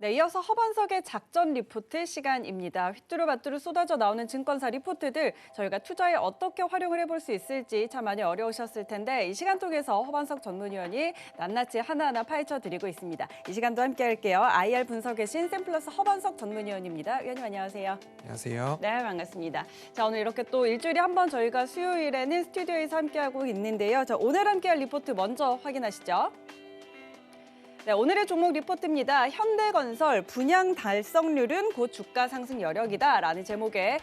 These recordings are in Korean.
네, 이어서 허반석의 작전 리포트 시간입니다. 휘뚜루마뚜루 쏟아져 나오는 증권사 리포트들 저희가 투자에 어떻게 활용을 해볼 수 있을지 참 많이 어려우셨을 텐데 이 시간 통해서 허반석 전문위원이 낱낱이 하나하나 파헤쳐 드리고 있습니다. 이 시간도 함께 할게요. IR 분석의 신 샘플러스 허반석 전문위원입니다. 위원님 안녕하세요. 안녕하세요. 네, 반갑습니다. 자, 오늘 이렇게 또 일주일에 한 번 저희가 수요일에는 스튜디오에서 함께하고 있는데요. 자, 오늘 함께할 리포트 먼저 확인하시죠. 네, 오늘의 종목 리포트입니다. 현대건설 분양 달성률은 곧 주가 상승 여력이다라는 제목의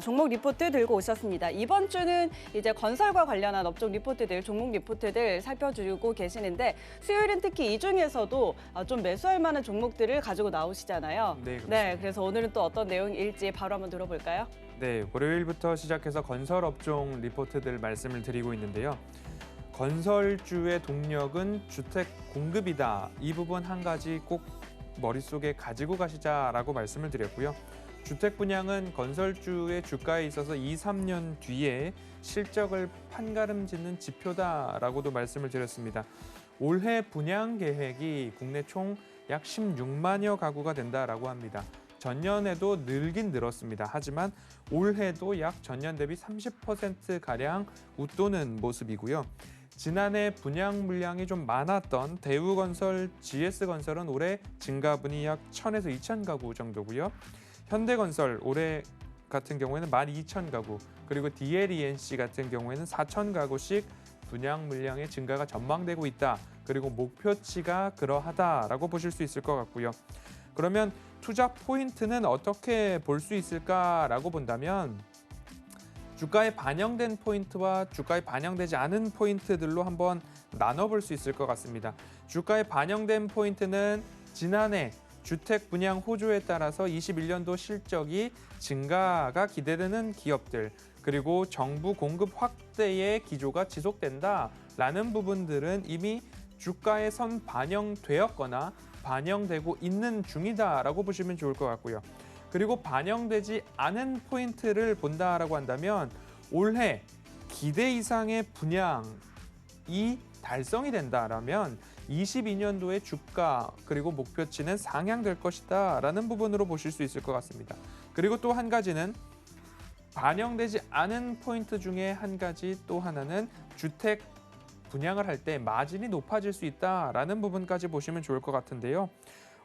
종목 리포트 들고 오셨습니다. 이번 주는 이제 건설과 관련한 업종 리포트들, 종목 리포트들 살펴주고 계시는데 수요일은 특히 이 중에서도 좀 매수할 만한 종목들을 가지고 나오시잖아요. 네, 그렇습니다. 네, 그래서 오늘은 또 어떤 내용일지 바로 한번 들어볼까요? 네, 월요일부터 시작해서 건설 업종 리포트들 말씀을 드리고 있는데요. 건설주의 동력은 주택 공급이다. 이 부분 한 가지 꼭 머릿속에 가지고 가시자라고 말씀을 드렸고요. 주택 분양은 건설주의 주가에 있어서 2, 3년 뒤에 실적을 판가름짓는 지표다라고도 말씀을 드렸습니다. 올해 분양 계획이 국내 총 약 16만여 가구가 된다라고 합니다. 전년에도 늘긴 늘었습니다. 하지만 올해도 약 전년 대비 30%가량 웃도는 모습이고요. 지난해 분양 물량이 좀 많았던 대우건설, GS건설은 올해 증가분이 약 1,000에서 2,000 가구 정도고요. 현대건설 올해 같은 경우에는 12,000가구, 그리고 DLENC 같은 경우에는 4,000 가구씩 분양 물량의 증가가 전망되고 있다. 그리고 목표치가 그러하다라고 보실 수 있을 것 같고요. 그러면 투자 포인트는 어떻게 볼 수 있을까라고 본다면 주가에 반영된 포인트와 주가에 반영되지 않은 포인트들로 한번 나눠볼 수 있을 것 같습니다. 주가에 반영된 포인트는 지난해 주택 분양 호조에 따라서 21년도 실적이 증가가 기대되는 기업들, 그리고 정부 공급 확대의 기조가 지속된다라는 부분들은 이미 주가에 선 반영되었거나 반영되고 있는 중이다라고 보시면 좋을 것 같고요. 그리고 반영되지 않은 포인트를 본다라고 한다면 올해 기대 이상의 분양이 달성이 된다라면 22년도의 주가 그리고 목표치는 상향될 것이다라는 부분으로 보실 수 있을 것 같습니다. 그리고 또 한 가지는 반영되지 않은 포인트 중에 한 가지 또 하나는 주택 분양을 할 때 마진이 높아질 수 있다라는 부분까지 보시면 좋을 것 같은데요.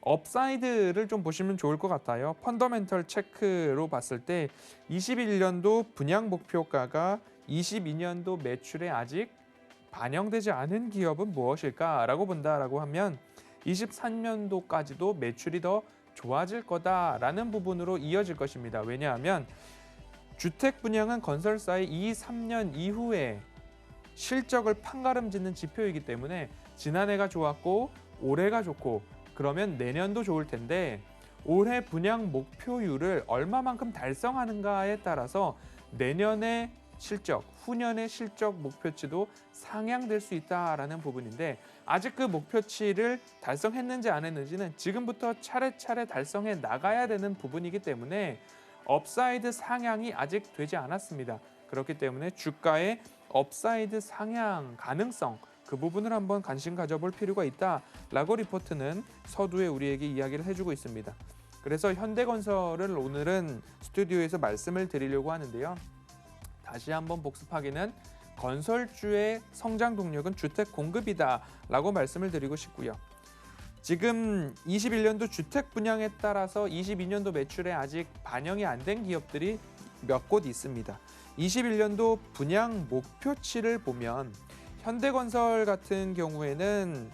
업사이드를 좀 보시면 좋을 것 같아요. 펀더멘털 체크로 봤을 때 21년도 분양 목표가가 22년도 매출에 아직 반영되지 않은 기업은 무엇일까라고 본다라고 하면 23년도까지도 매출이 더 좋아질 거다라는 부분으로 이어질 것입니다. 왜냐하면 주택 분양은 건설사의 2, 3년 이후에 실적을 판가름짓는 지표이기 때문에 지난해가 좋았고 올해가 좋고 그러면 내년도 좋을 텐데 올해 분양 목표율을 얼마만큼 달성하는가에 따라서 내년의 실적, 후년의 실적 목표치도 상향될 수 있다라는 부분인데 아직 그 목표치를 달성했는지 안 했는지는 지금부터 차례차례 달성해 나가야 되는 부분이기 때문에 업사이드 상향이 아직 되지 않았습니다. 그렇기 때문에 주가의 업사이드 상향 가능성 그 부분을 한번 관심 가져볼 필요가 있다라고 리포트는 서두에 우리에게 이야기를 해주고 있습니다. 그래서 현대건설을 오늘은 스튜디오에서 말씀을 드리려고 하는데요. 다시 한번 복습하기는 건설주의 성장 동력은 주택 공급이다라고 말씀을 드리고 싶고요. 지금 21년도 주택 분양에 따라서 22년도 매출에 아직 반영이 안 된 기업들이 몇 곳 있습니다. 21년도 분양 목표치를 보면 현대건설 같은 경우에는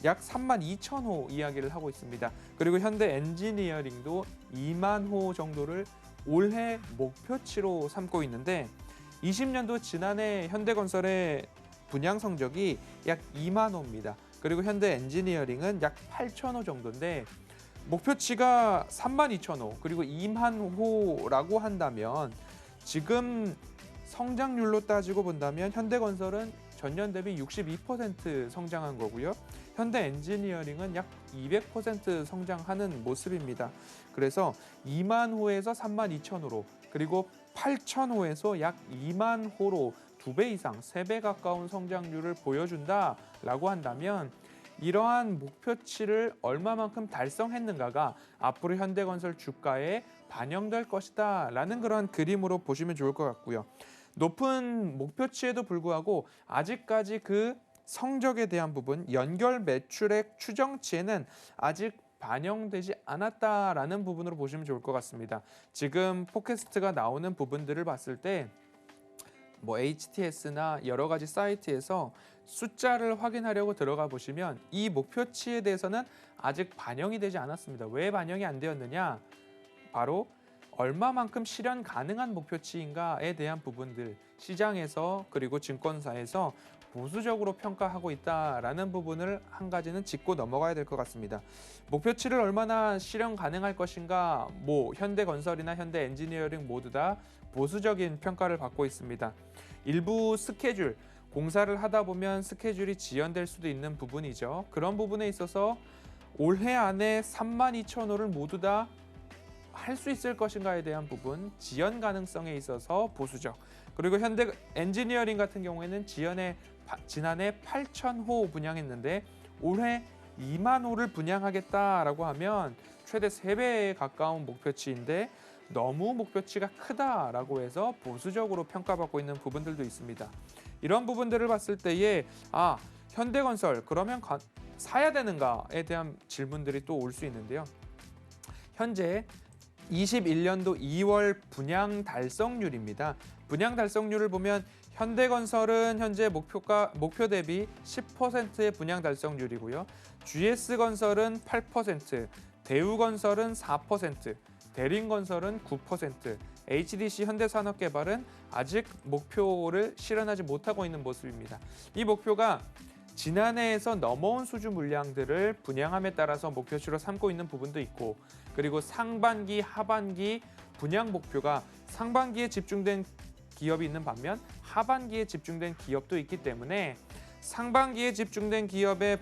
약 32,000호 이야기를 하고 있습니다. 그리고 현대엔지니어링도 2만 호 정도를 올해 목표치로 삼고 있는데 20년도 지난해 현대건설의 분양 성적이 약 2만 호입니다. 그리고 현대엔지니어링은 약 8,000호 정도인데 목표치가 32,000호 그리고 2만 호라고 한다면 지금 성장률로 따지고 본다면 현대건설은 전년 대비 62% 성장한 거고요. 현대엔지니어링은 약 200% 성장하는 모습입니다. 그래서 2만 호에서 3만 2천 호로 그리고 8천 호에서 약 2만 호로 2배 이상, 3배 가까운 성장률을 보여준다라고 한다면 이러한 목표치를 얼마만큼 달성했는가가 앞으로 현대건설 주가에 반영될 것이다 라는 그런 그림으로 보시면 좋을 것 같고요. 높은 목표치에도 불구하고 아직까지 그 성적에 대한 부분, 연결 매출액 추정치에는 아직 반영되지 않았다라는 부분으로 보시면 좋을 것 같습니다. 지금 포캐스트가 나오는 부분들을 봤을 때 뭐 HTS나 여러 가지 사이트에서 숫자를 확인하려고 들어가 보시면 이 목표치에 대해서는 아직 반영이 되지 않았습니다. 왜 반영이 안 되었느냐? 바로 얼마만큼 실현 가능한 목표치인가에 대한 부분들, 시장에서 그리고 증권사에서 보수적으로 평가하고 있다라는 부분을 한 가지는 짚고 넘어가야 될 것 같습니다. 목표치를 얼마나 실현 가능할 것인가, 뭐 현대건설이나 현대엔지니어링 모두 다 보수적인 평가를 받고 있습니다. 일부 스케줄, 공사를 하다 보면 스케줄이 지연될 수도 있는 부분이죠. 그런 부분에 있어서 올해 안에 32,000호를 모두 다 할 수 있을 것인가에 대한 부분, 지연 가능성에 있어서 보수적. 그리고 현대 엔지니어링 같은 경우에는 지난해 8,000호 분양했는데 올해 2만 호를 분양하겠다라고 하면 최대 3배에 가까운 목표치인데 너무 목표치가 크다라고 해서 보수적으로 평가받고 있는 부분들도 있습니다. 이런 부분들을 봤을 때에 현대건설 그러면 사야 되는가에 대한 질문들이 또 올 수 있는데요. 현재 21년도 2월 분양 달성률입니다. 분양 달성률을 보면 현대건설은 현재 목표 대비 10%의 분양 달성률이고요. GS건설은 8%, 대우건설은 4%, 대림건설은 9%, HDC 현대산업개발은 아직 목표를 실현하지 못하고 있는 모습입니다. 이 목표가 지난해에서 넘어온 수준 물량들을 분양함에 따라서 목표치로 삼고 있는 부분도 있고, 그리고 상반기, 하반기 분양 목표가 상반기에 집중된 기업이 있는 반면 하반기에 집중된 기업도 있기 때문에 상반기에 집중된 기업의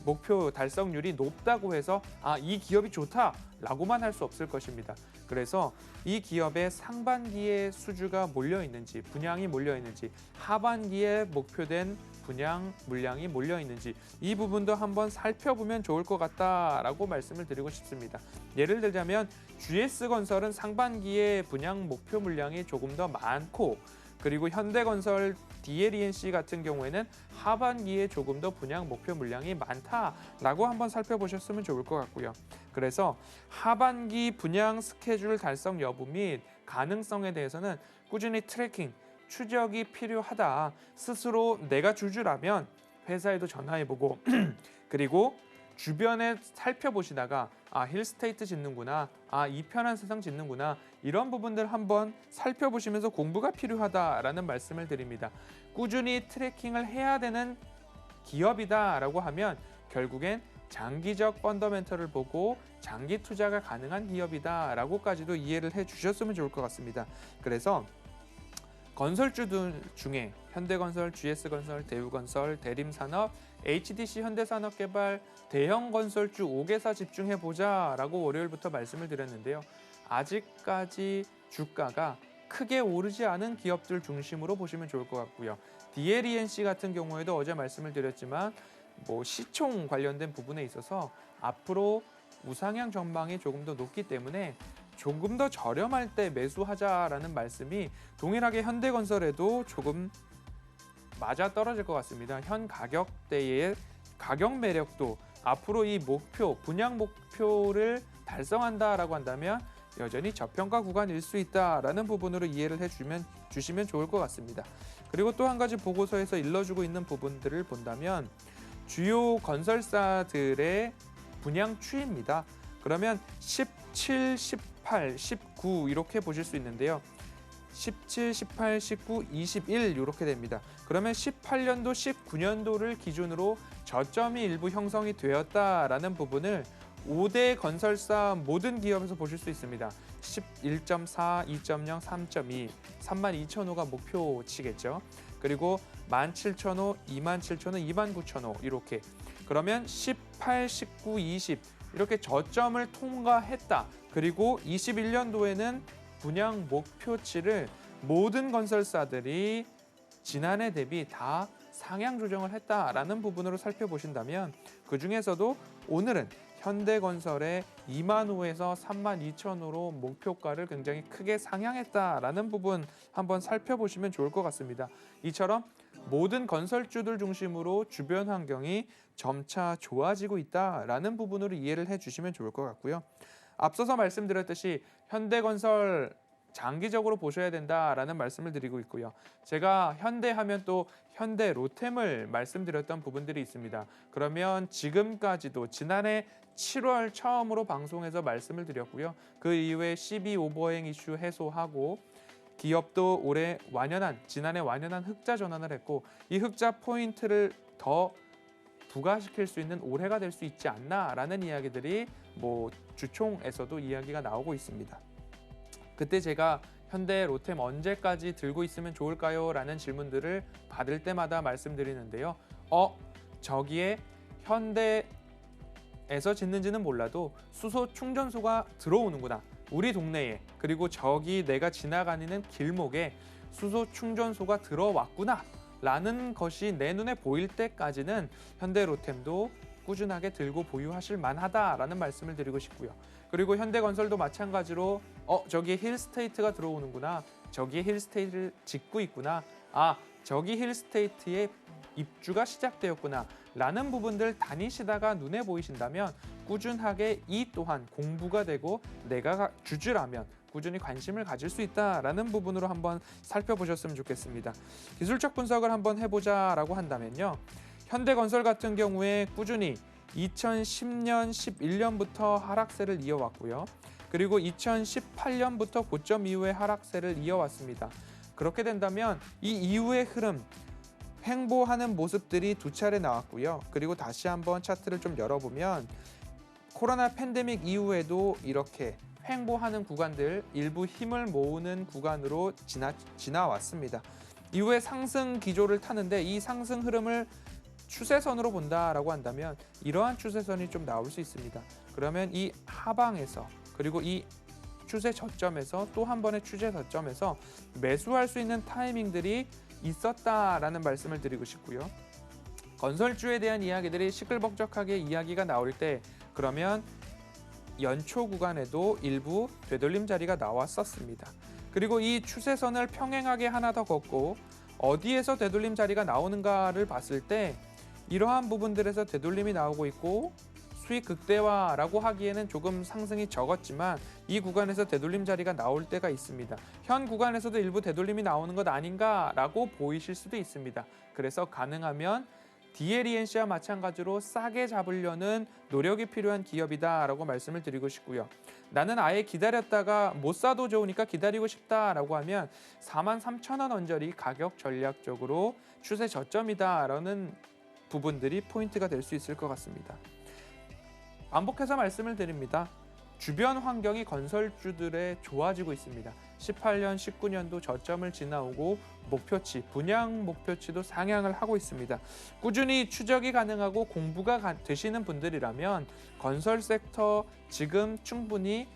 목표 달성률이 높다고 해서 이 기업이 좋다라고만 할 수 없을 것입니다. 그래서 이 기업의 상반기에 수주가 몰려 있는지, 분양이 몰려 있는지, 하반기에 목표된 분양 물량이 몰려 있는지 이 부분도 한번 살펴보면 좋을 것 같다라고 말씀을 드리고 싶습니다. 예를 들자면 GS건설은 상반기에 분양 목표 물량이 조금 더 많고, 그리고 현대건설 DLENC 같은 경우에는 하반기에 조금 더 분양 목표 물량이 많다라고 한번 살펴보셨으면 좋을 것 같고요. 그래서 하반기 분양 스케줄 달성 여부 및 가능성에 대해서는 꾸준히 트래킹, 추적이 필요하다. 스스로 내가 주주라면 회사에도 전화해보고 그리고 주변에 살펴보시다가 힐스테이트 짓는구나, 이편한 세상 짓는구나, 이런 부분들 한번 살펴보시면서 공부가 필요하다라는 말씀을 드립니다. 꾸준히 트래킹을 해야 되는 기업이다라고 하면 결국엔 장기적 펀더멘털을 보고 장기 투자가 가능한 기업이다라고까지도 이해를 해주셨으면 좋을 것 같습니다. 그래서 건설주들 중에 현대건설, GS건설, 대우건설, 대림산업, HDC 현대산업개발, 대형건설주 5개사 집중해보자라고 월요일부터 말씀을 드렸는데요. 아직까지 주가가 크게 오르지 않은 기업들 중심으로 보시면 좋을 것 같고요. DLENC 같은 경우에도 어제 말씀을 드렸지만 시총 관련된 부분에 있어서 앞으로 우상향 전망이 조금 더 높기 때문에 조금 더 저렴할 때 매수하자라는 말씀이 동일하게 현대건설에도 조금 맞아 떨어질 것 같습니다. 현 가격대의 가격 매력도 앞으로 이 분양 목표를 달성한다라고 한다면 여전히 저평가 구간일 수 있다라는 부분으로 이해를 주시면 좋을 것 같습니다. 그리고 또 한 가지 보고서에서 일러주고 있는 부분들을 본다면 주요 건설사들의 분양 추이입니다. 그러면 17, 18, 19 이렇게 보실 수 있는데요. 17, 18, 19, 21 이렇게 됩니다. 그러면 18년도, 19년도를 기준으로 저점이 일부 형성이 되었다라는 부분을 5대 건설사 모든 기업에서 보실 수 있습니다. 11.4, 2.0, 3.2, 32,000호가 목표치겠죠. 그리고 17,000호, 27,000호, 29,000호 이렇게. 그러면 18, 19, 20 이렇게 저점을 통과했다. 그리고 21년도에는 분양 목표치를 모든 건설사들이 지난해 대비 다 상향 조정을 했다라는 부분으로 살펴보신다면 그중에서도 오늘은 현대건설의 2만 호에서 3만 2천 호로 목표가를 굉장히 크게 상향했다라는 부분 한번 살펴보시면 좋을 것 같습니다. 이처럼 모든 건설주들 중심으로 주변 환경이 점차 좋아지고 있다라는 부분으로 이해를 해주시면 좋을 것 같고요. 앞서서 말씀드렸듯이 현대건설 장기적으로 보셔야 된다라는 말씀을 드리고 있고요. 제가 현대하면 또 현대로템을 말씀드렸던 부분들이 있습니다. 그러면 지금까지도 지난해 7월 처음으로 방송에서 말씀을 드렸고요. 그 이후에 12 오버행 이슈 해소하고 기업도 올해 지난해 완연한 흑자 전환을 했고 이 흑자 포인트를 더 부과시킬 수 있는 올해가 될 수 있지 않나라는 이야기들이 주총에서도 이야기가 나오고 있습니다. 그때 제가 현대로템 언제까지 들고 있으면 좋을까요? 라는 질문들을 받을 때마다 말씀드리는데요. 저기에 현대에서 짓는지는 몰라도 수소 충전소가 들어오는구나. 우리 동네에 그리고 저기 내가 지나가는 길목에 수소 충전소가 들어왔구나. 라는 것이 내 눈에 보일 때까지는 현대로템도 꾸준하게 들고 보유하실 만하다라는 말씀을 드리고 싶고요. 그리고 현대건설도 마찬가지로 저기 힐스테이트가 들어오는구나. 저기 힐스테이트를 짓고 있구나. 저기 힐스테이트의 입주가 시작되었구나. 라는 부분들 다니시다가 눈에 보이신다면 꾸준하게 이 또한 공부가 되고 내가 주주라면 꾸준히 관심을 가질 수 있다라는 부분으로 한번 살펴보셨으면 좋겠습니다. 기술적 분석을 한번 해보자라고 한다면요. 현대건설 같은 경우에 꾸준히 2010년, 11년부터 하락세를 이어왔고요. 그리고 2018년부터 고점 이후에 하락세를 이어왔습니다. 그렇게 된다면 이 이후의 흐름, 횡보하는 모습들이 두 차례 나왔고요. 그리고 다시 한번 차트를 좀 열어보면 코로나 팬데믹 이후에도 이렇게 횡보하는 구간들, 일부 힘을 모으는 구간으로 지나왔습니다. 이후에 상승 기조를 타는데 이 상승 흐름을 추세선으로 본다라고 한다면 이러한 추세선이 좀 나올 수 있습니다. 그러면 이 하방에서 그리고 이 추세 저점에서 또 한 번의 추세 저점에서 매수할 수 있는 타이밍들이 있었다라는 말씀을 드리고 싶고요. 건설주에 대한 이야기들이 시끌벅적하게 이야기가 나올 때 그러면 연초 구간에도 일부 되돌림 자리가 나왔었습니다. 그리고 이 추세선을 평행하게 하나 더 걷고 어디에서 되돌림 자리가 나오는가를 봤을 때 이러한 부분들에서 되돌림이 나오고 있고 수익 극대화라고 하기에는 조금 상승이 적었지만 이 구간에서 되돌림 자리가 나올 때가 있습니다. 현 구간에서도 일부 되돌림이 나오는 것 아닌가라고 보이실 수도 있습니다. 그래서 가능하면 DLENC와 마찬가지로 싸게 잡으려는 노력이 필요한 기업이다라고 말씀을 드리고 싶고요. 나는 아예 기다렸다가 못 사도 좋으니까 기다리고 싶다라고 하면 43,000원 언저리 가격 전략적으로 추세 저점이다라는 부분들이 포인트가 될 수 있을 것 같습니다. 반복해서 말씀을 드립니다. 주변 환경이 건설주들에 좋아지고 있습니다. 18년, 19년도 저점을 지나오고 목표치, 분양 목표치도 상향을 하고 있습니다. 꾸준히 추적이 가능하고 공부가 되시는 분들이라면 건설 섹터 지금 충분히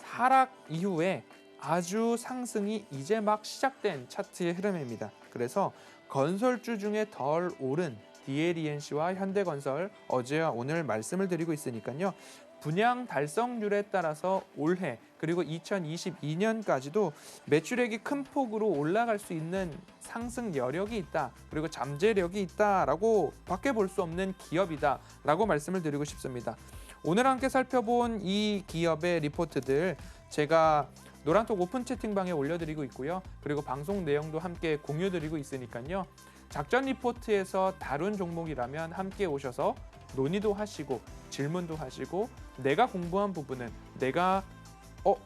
하락 이후에 아주 상승이 이제 막 시작된 차트의 흐름입니다. 그래서 건설주 중에 덜 오른 DLENC와 현대건설 어제와 오늘 말씀을 드리고 있으니까요. 분양 달성률에 따라서 올해 그리고 2022년까지도 매출액이 큰 폭으로 올라갈 수 있는 상승 여력이 있다. 그리고 잠재력이 있다라고 밖에 볼 수 없는 기업이다라고 말씀을 드리고 싶습니다. 오늘 함께 살펴본 이 기업의 리포트들 제가 노란톡 오픈 채팅방에 올려드리고 있고요. 그리고 방송 내용도 함께 공유드리고 있으니까요. 작전 리포트에서 다룬 종목이라면 함께 오셔서 논의도 하시고 질문도 하시고 내가 공부한 부분은 내가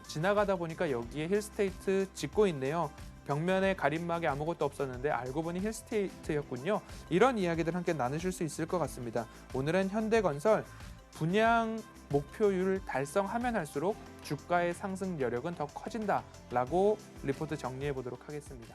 지나가다 보니까 여기에 힐스테이트 짓고 있네요. 벽면에 가림막에 아무것도 없었는데 알고 보니 힐스테이트였군요. 이런 이야기들 함께 나누실 수 있을 것 같습니다. 오늘은 현대건설 분양 목표율을 달성하면 할수록 주가의 상승 여력은 더 커진다라고 리포트 정리해 보도록 하겠습니다.